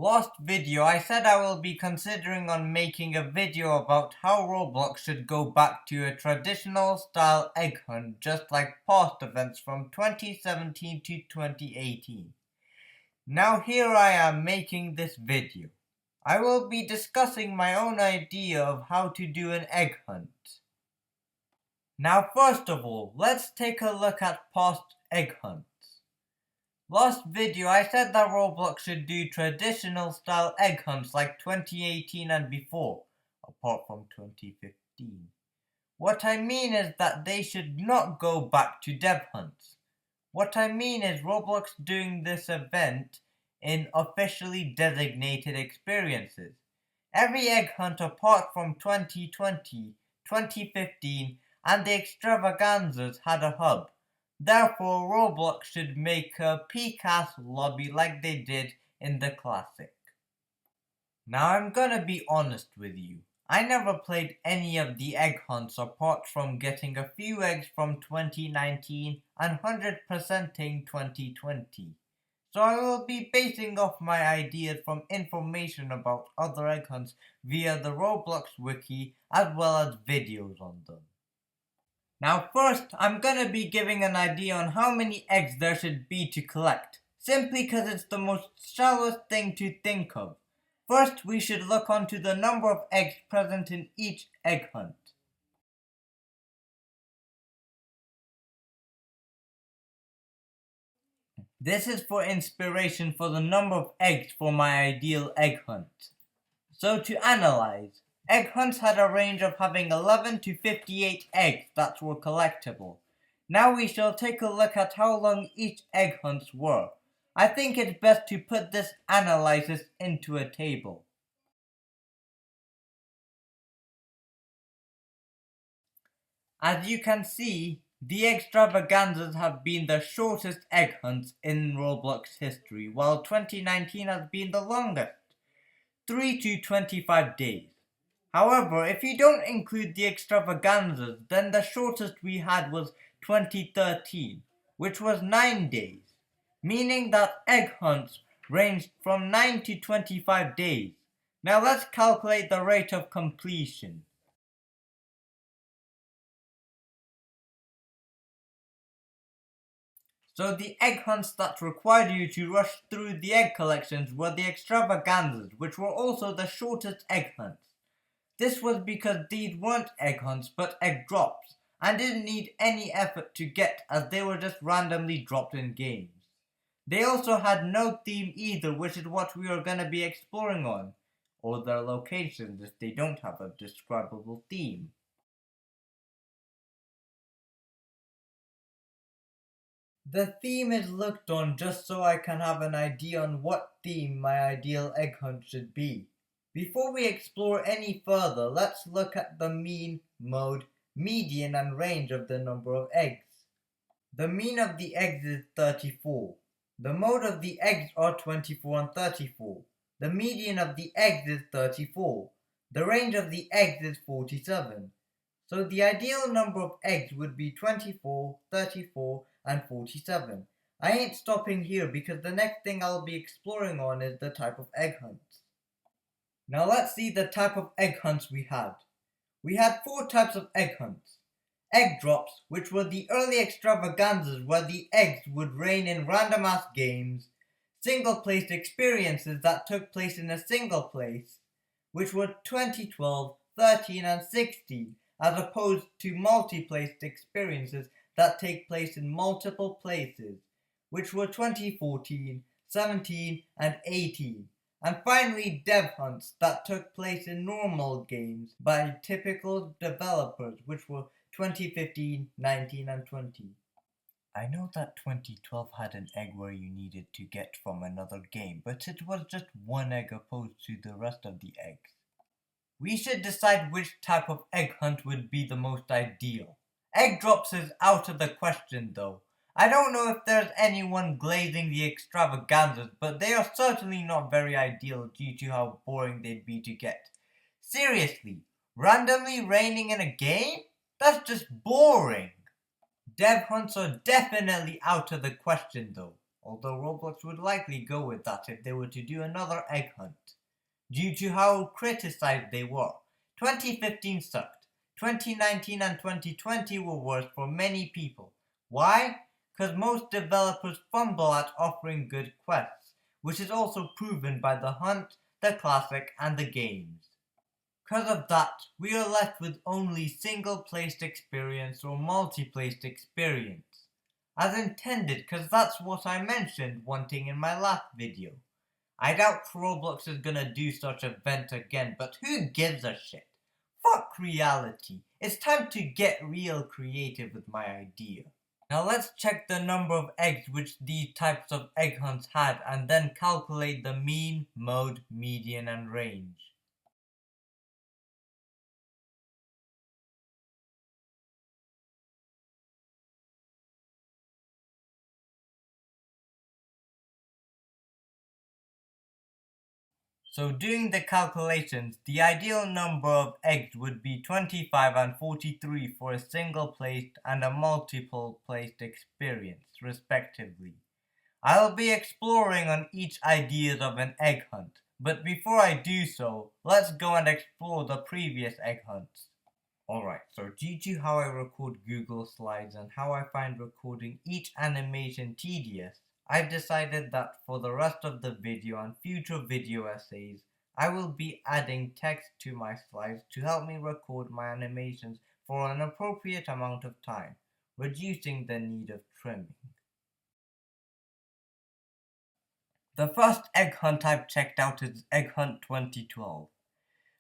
Last video I said I will be considering on making a video about how Roblox should go back to a traditional style egg hunt just like past events from 2017 to 2018. Now here I am making this video. I will be discussing my own idea of how to do an egg hunt. Now first of all, let's take a look at past egg hunts. Last video I said that Roblox should do traditional style egg hunts like 2018 and before, apart from 2015. What I mean is that they should not go back to dev hunts. What I mean is Roblox doing this event in officially designated experiences. Every egg hunt apart from 2020, 2015 and the extravaganzas had a hub. Therefore, Roblox should make a PCAS lobby like they did in the classic. Now I'm gonna be honest with you. I never played any of the egg hunts apart from getting a few eggs from 2019 and 100%ing 2020. So I will be basing off my ideas from information about other egg hunts via the Roblox wiki as well as videos on them. Now first, I'm gonna be giving an idea on how many eggs there should be to collect, simply because it's the most shallowest thing to think of. First, we should look onto the number of eggs present in each egg hunt. This is for inspiration for the number of eggs for my ideal egg hunt. So to analyze, egg hunts had a range of having 11 to 58 eggs that were collectible. Now we shall take a look at how long each egg hunts were. I think it's best to put this analysis into a table. As you can see, the extravaganzas have been the shortest egg hunts in Roblox history, while 2019 has been the longest, 3 to 25 days. However, if you don't include the extravaganzas, then the shortest we had was 2013, which was 9 days, meaning that egg hunts ranged from 9 to 25 days. Now let's calculate the rate of completion. So the egg hunts that required you to rush through the egg collections were the extravaganzas, which were also the shortest egg hunts. This was because these weren't egg hunts but egg drops, and didn't need any effort to get as they were just randomly dropped in games. They also had no theme either, which is what we are going to be exploring on, or their locations if they don't have a describable theme. The theme is looked on just so I can have an idea on what theme my ideal egg hunt should be. Before we explore any further, let's look at the mean, mode, median and range of the number of eggs. The mean of the eggs is 34. The mode of the eggs are 24 and 34. The median of the eggs is 34. The range of the eggs is 47. So the ideal number of eggs would be 24, 34 and 47. I ain't stopping here because the next thing I'll be exploring on is the type of egg hunts. Now let's see the type of egg hunts we had. We had 4 types of egg hunts. Egg drops, which were the early extravaganzas where the eggs would rain in random ass games. Single place experiences that took place in a single place, which were 2012, 13 and 16, as opposed to multi-placed experiences that take place in multiple places, which were 2014, 17 and 18. And finally dev hunts that took place in normal games by typical developers, which were 2015, 19 and 20. I know that 2012 had an egg where you needed to get from another game, but it was just one egg opposed to the rest of the eggs. We should decide which type of egg hunt would be the most ideal. Egg drops is out of the question though. I don't know if there's anyone glazing the extravaganzas, but they are certainly not very ideal due to how boring they'd be to get. Seriously, randomly raining in a game? That's just boring. Dev hunts are definitely out of the question though. although Roblox would likely go with that if they were to do another egg hunt, due to how criticized they were. 2015 sucked. 2019 and 2020 were worse for many people. Why? Because most developers fumble at offering good quests, which is also proven by the hunt, the classic, and the games. Because of that, we are left with only single-placed experience or multi-placed experience. As intended, because that's what I mentioned wanting in my last video. I doubt Roblox is gonna do such an event again, but who gives a shit? Fuck reality. It's time to get real creative with my idea. Now let's check the number of eggs which these types of egg hunts had and then calculate the mean, mode, median and range. So doing the calculations, the ideal number of eggs would be 25 and 43 for a single placed and a multiple placed experience, respectively. I'll be exploring on each idea of an egg hunt, but before I do so, let's go and explore the previous egg hunts. Alright, so due to how I record Google Slides and how I find recording each animation tedious, I've decided that for the rest of the video and future video essays, I will be adding text to my slides to help me record my animations for an appropriate amount of time, reducing the need of trimming. The first egg hunt I've checked out is Egg Hunt 2012.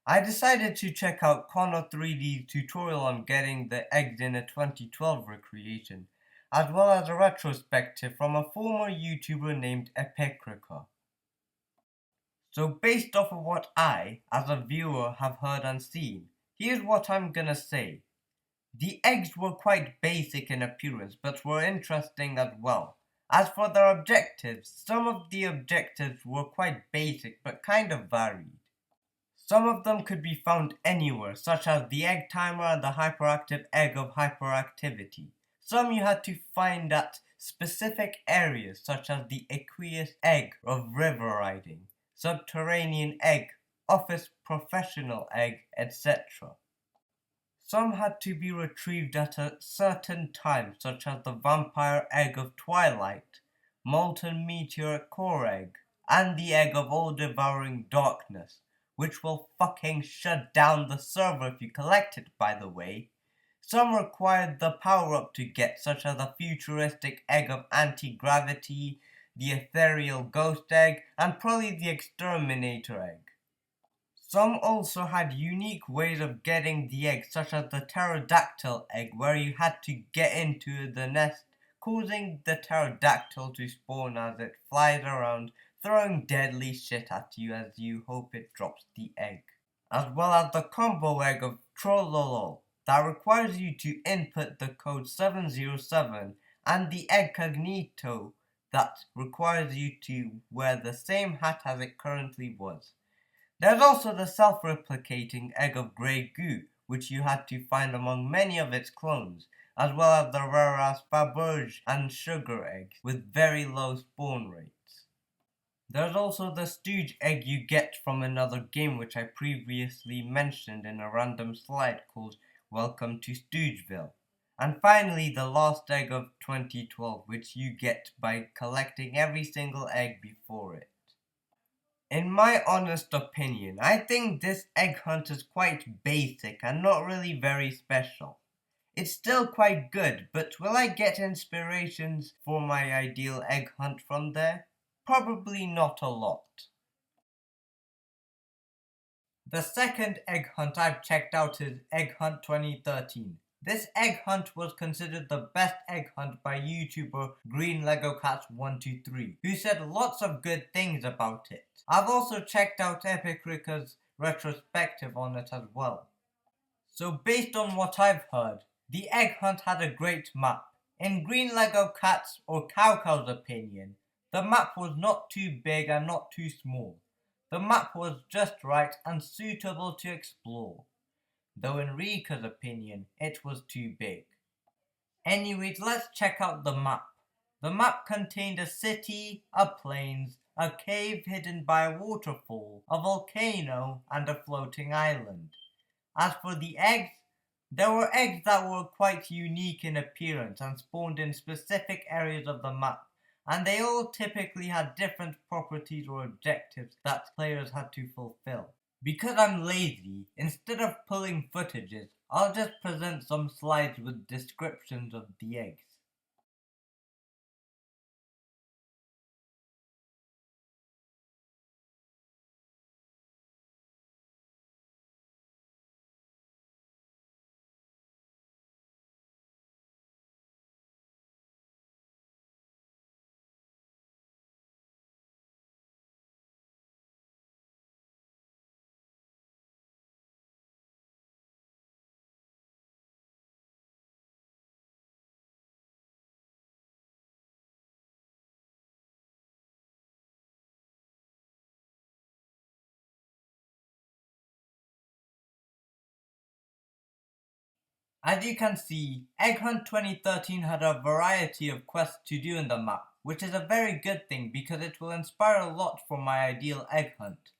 I decided to check out Connor3D's tutorial on getting the eggs in a 2012 recreation, as well as a retrospective from a former YouTuber named Epicrica. So based off of what I, as a viewer, have heard and seen, here's what I'm gonna say. The eggs were quite basic in appearance, but were interesting as well. As for their objectives, some of the objectives were quite basic but kind of varied. Some of them could be found anywhere, such as the egg timer and the hyperactive egg of hyperactivity. Some you had to find at specific areas, such as the aqueous egg of river riding, subterranean egg, office professional egg, etc. Some had to be retrieved at a certain time, such as the vampire egg of twilight, molten meteor core egg, and the egg of all-devouring darkness, which will fucking shut down the server if you collect it, by the way. Some required the power-up to get, such as the futuristic egg of anti-gravity, the ethereal ghost egg, and probably the exterminator egg. Some also had unique ways of getting the egg, such as the pterodactyl egg, where you had to get into the nest, causing the pterodactyl to spawn as it flies around, throwing deadly shit at you as you hope it drops the egg. As well as the combo egg of Trollolol, that requires you to input the code 707, and the egg cognito, that requires you to wear the same hat as it currently was. There's also the self-replicating egg of grey goo, which you had to find among many of its clones, as well as the rare-ass Faberge and sugar eggs with very low spawn rates. There's also the stooge egg you get from another game which I previously mentioned in a random slide called Welcome to Stoogeville. And finally the last egg of 2012, which you get by collecting every single egg before it. In my honest opinion, I think this egg hunt is quite basic and not really very special. It's still quite good, but will I get inspirations for my ideal egg hunt from there? Probably not a lot. The second egg hunt I've checked out is Egg Hunt 2013. This egg hunt was considered the best egg hunt by YouTuber Green Lego Cats 123, who said lots of good things about it. I've also checked out Epicrica's retrospective on it as well. So based on what I've heard, the egg hunt had a great map. In Green Lego Cats or Cowcow's opinion, the map was not too big and not too small. The map was just right and suitable to explore. Though in Rika's opinion, it was too big. Anyways, let's check out the map. The map contained a city, a plains, a cave hidden by a waterfall, a volcano, and a floating island. As for the eggs, there were eggs that were quite unique in appearance and spawned in specific areas of the map, and they all typically had different properties or objectives that players had to fulfill. Because I'm lazy, instead of pulling footages, I'll just present some slides with descriptions of the eggs. As you can see, Egg Hunt 2013 had a variety of quests to do in the map, which is a very good thing because it will inspire a lot for my ideal egg hunt.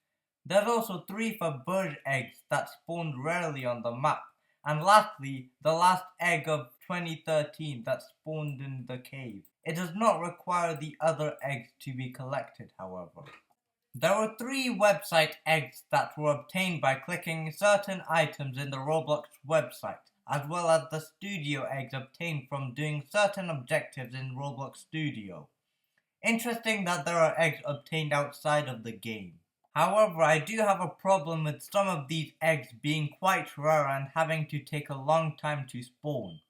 There's also 3 for bird eggs that spawned rarely on the map, and lastly, the last egg of 2013 that spawned in the cave. It does not require the other eggs to be collected, however. There were 3 website eggs that were obtained by clicking certain items in the Roblox website, as well as the studio eggs obtained from doing certain objectives in Roblox Studio. Interesting that there are eggs obtained outside of the game. However, I do have a problem with some of these eggs being quite rare and having to take a long time to spawn.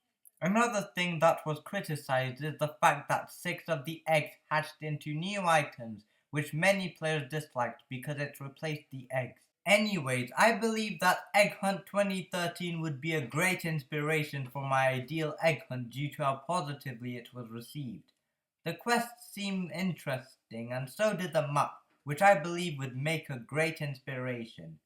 Another thing that was criticized is the fact that 6 of the eggs hatched into new items, which many players disliked because it replaced the eggs. Anyways, I believe that Egg Hunt 2013 would be a great inspiration for my ideal egg hunt due to how positively it was received. The quests seem interesting and so did the map, which I believe would make a great inspiration.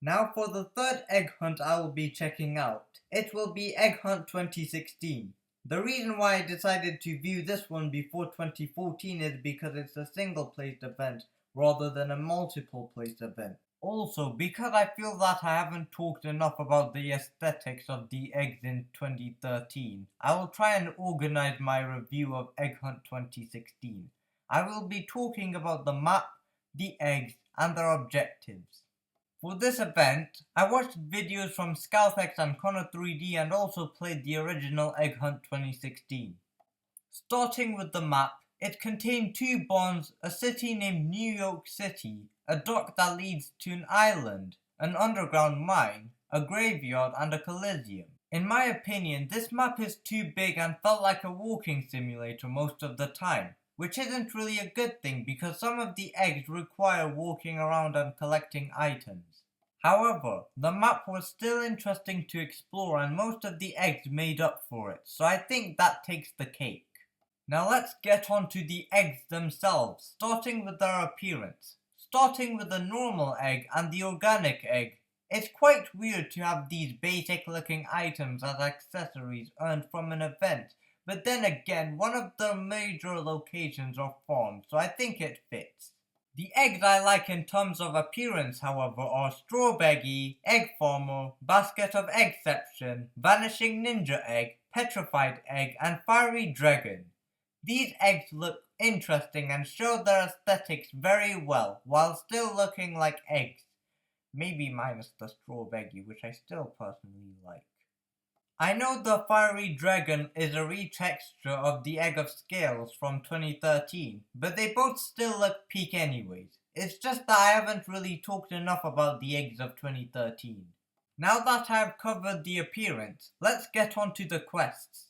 Now for the third egg hunt I will be checking out. It will be Egg Hunt 2016. The reason why I decided to view this one before 2014 is because it's a single placed event rather than a multiple placed event. Also, because I feel that I haven't talked enough about the aesthetics of the eggs in 2013, I will try and organize my review of Egg Hunt 2016. I will be talking about the map, the eggs, and their objectives. For this event, I watched videos from ScalpX and Connor3D and also played the original Egg Hunt 2016. Starting with the map, it contained 2 bonds, a city named New York City, a dock that leads to an island, an underground mine, a graveyard, and a coliseum. In my opinion, this map is too big and felt like a walking simulator most of the time, which isn't really a good thing because some of the eggs require walking around and collecting items. However, the map was still interesting to explore and most of the eggs made up for it, so I think that takes the cake. Now let's get on to the eggs themselves, starting with their appearance. Starting with the normal egg and the organic egg, it's quite weird to have these basic looking items as accessories earned from an event, but then again, one of the major locations are farms, so I think it fits. The eggs I like in terms of appearance, however, are Strawberry, Egg Farmer, Basket of Eggception, Vanishing Ninja Egg, Petrified Egg, and Fiery Dragon. These eggs look interesting and show their aesthetics very well, while still looking like eggs. Maybe minus the strawberry, which I still personally like. I know the Fiery Dragon is a retexture of the Egg of Scales from 2013, but they both still look peak anyways. It's just that I haven't really talked enough about the eggs of 2013. Now that I've covered the appearance, let's get on to the quests.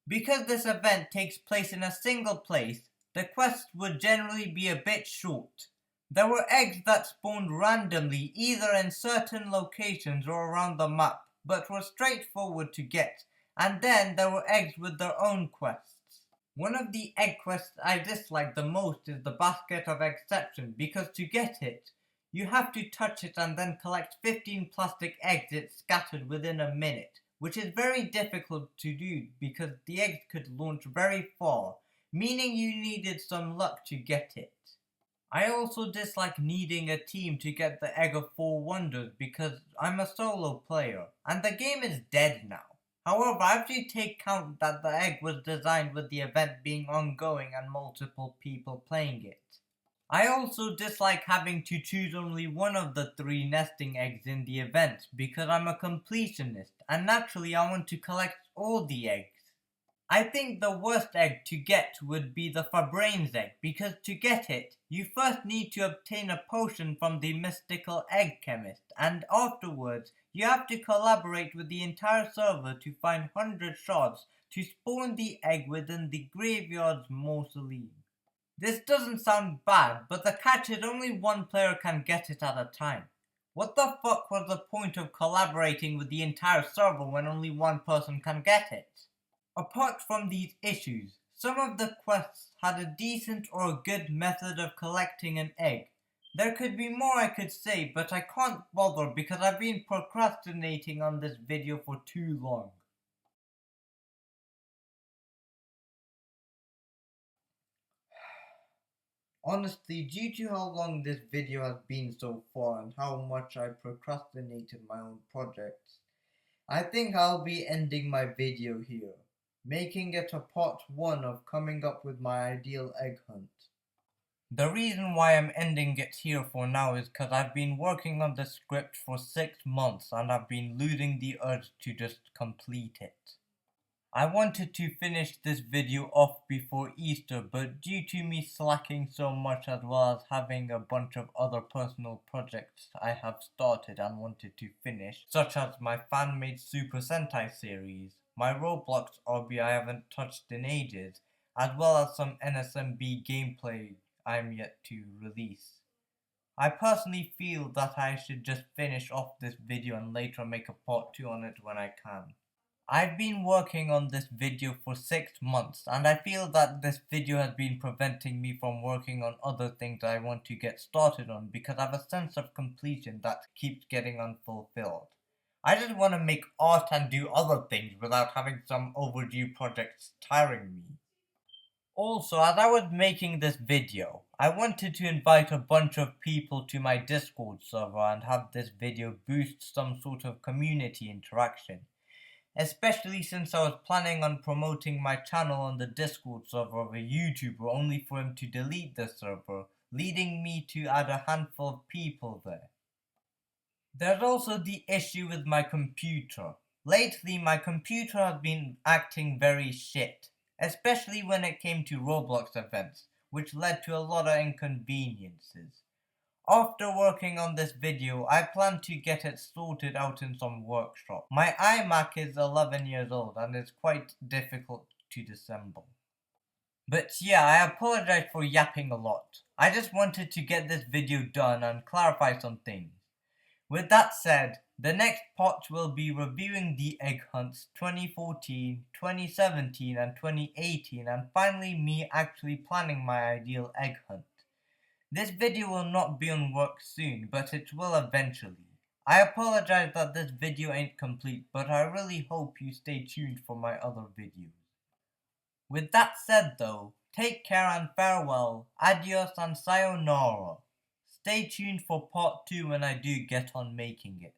Because this event takes place in a single place, the quests would generally be a bit short. There were eggs that spawned randomly either in certain locations or around the map, but were straightforward to get, and then there were eggs with their own quests. One of the egg quests I dislike the most is the Basket of Exception, because to get it, you have to touch it and then collect 15 plastic eggs it scattered within a minute, which is very difficult to do because the eggs could launch very far, meaning you needed some luck to get it. I also dislike needing a team to get the Egg of Four Wonders because I'm a solo player, and the game is dead now. However, I have to take count that the egg was designed with the event being ongoing and multiple people playing it. I also dislike having to choose only one of the 3 nesting eggs in the event because I'm a completionist and naturally I want to collect all the eggs. I think the worst egg to get would be the Fabrain's egg because to get it, you first need to obtain a potion from the mystical egg chemist and afterwards you have to collaborate with the entire server to find 100 shards to spawn the egg within the graveyard's mausoleum. This doesn't sound bad, but the catch is only one player can get it at a time. What the fuck was the point of collaborating with the entire server when only one person can get it? Apart from these issues, some of the quests had a decent or good method of collecting an egg. There could be more I could say, but I can't bother because I've been procrastinating on this video for too long. Honestly, due to how long this video has been so far and how much I procrastinated my own projects, I think I'll be ending my video here, making it a part 1 of coming up with my ideal egg hunt. The reason why I'm ending it here for now is because I've been working on the script for 6 months and I've been losing the urge to just complete it. I wanted to finish this video off before Easter, but due to me slacking so much as well as having a bunch of other personal projects I have started and wanted to finish, such as my fan-made Super Sentai series, my Roblox hobby I haven't touched in ages, as well as some NSMB gameplay I'm yet to release. I personally feel that I should just finish off this video and later make a part 2 on it when I can. I've been working on this video for 6 months and I feel that this video has been preventing me from working on other things I want to get started on because I have a sense of completion that keeps getting unfulfilled. I just want to make art and do other things without having some overdue projects tiring me. Also, as I was making this video, I wanted to invite a bunch of people to my Discord server and have this video boost some sort of community interaction. Especially since I was planning on promoting my channel on the Discord server of a YouTuber only for him to delete the server, leading me to add a handful of people there. There's also the issue with my computer. Lately, my computer has been acting very shit, especially when it came to Roblox events, which led to a lot of inconveniences. After working on this video, I plan to get it sorted out in some workshop. My iMac is 11 years old and is quite difficult to disassemble. But yeah, I apologize for yapping a lot. I just wanted to get this video done and clarify some things. With that said, the next part will be reviewing the egg hunts 2014, 2017 and 2018 and finally me actually planning my ideal egg hunt. This video will not be on work soon, but it will eventually. I apologize that this video ain't complete, but I really hope you stay tuned for my other videos. With that said though, take care and farewell, adios and sayonara. Stay tuned for part 2 when I do get on making it.